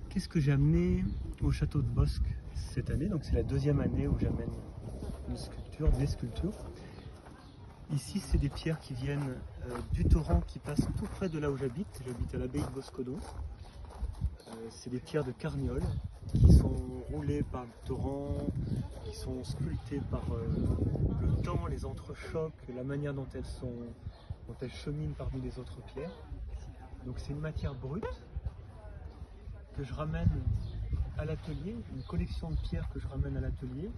Qu'est-ce que j'ai amené au château de Bosc cette année? Donc c'est la deuxième année où j'amène une sculpture, des sculptures. Ici, c'est des pierres qui viennent du torrent qui passe tout près de là où j'habite. J'habite à l'abbaye de Boscodon. C'est des pierres de Carniole qui sont roulées par le torrent, qui sont sculptées par le temps, les entrechocs, la manière dont elles cheminent parmi les autres pierres. Donc c'est une matière brute que je ramène à l'atelier, une collection de pierres que je ramène à l'atelier,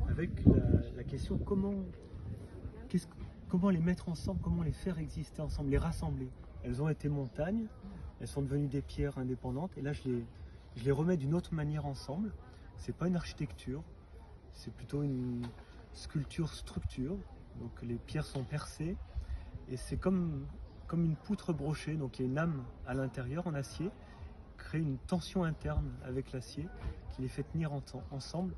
avec la question comment les mettre ensemble, comment les faire exister ensemble, les rassembler. Elles ont été montagnes, elles sont devenues des pierres indépendantes, et là je les remets d'une autre manière ensemble. C'est pas une architecture, c'est plutôt une sculpture-structure. Donc les pierres sont percées, et c'est comme une poutre brochée, donc il y a une lame à l'intérieur en acier, crée une tension interne avec l'acier qui les fait tenir ensemble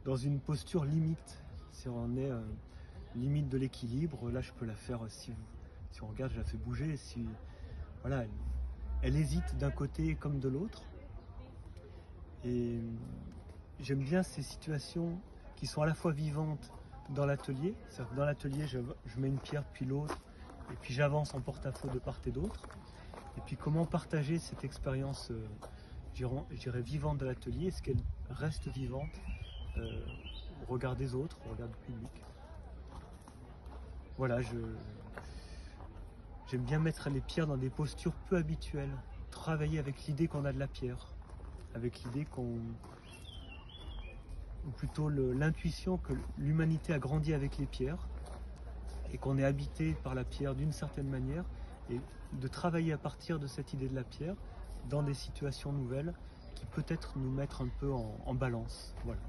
dans une posture limite. Si on est limite de l'équilibre, là je peux la faire, si on regarde, je la fais bouger, voilà, elle hésite d'un côté comme de l'autre. Et j'aime bien ces situations qui sont à la fois vivantes dans l'atelier. Dans l'atelier, je mets une pierre puis l'autre, et puis j'avance en porte-à-faux de part et d'autre. Et puis comment partager cette expérience, je dirais vivante de l'atelier, est-ce qu'elle reste vivante au regard des autres, au regard du public. Voilà, j'aime bien mettre les pierres dans des postures peu habituelles, travailler avec l'idée qu'on a de la pierre, avec l'idée ou plutôt l'intuition que l'humanité a grandi avec les pierres et qu'on est habité par la pierre d'une certaine manière, et de travailler à partir de cette idée de la pierre dans des situations nouvelles qui peut-être nous mettent un peu en balance. Voilà.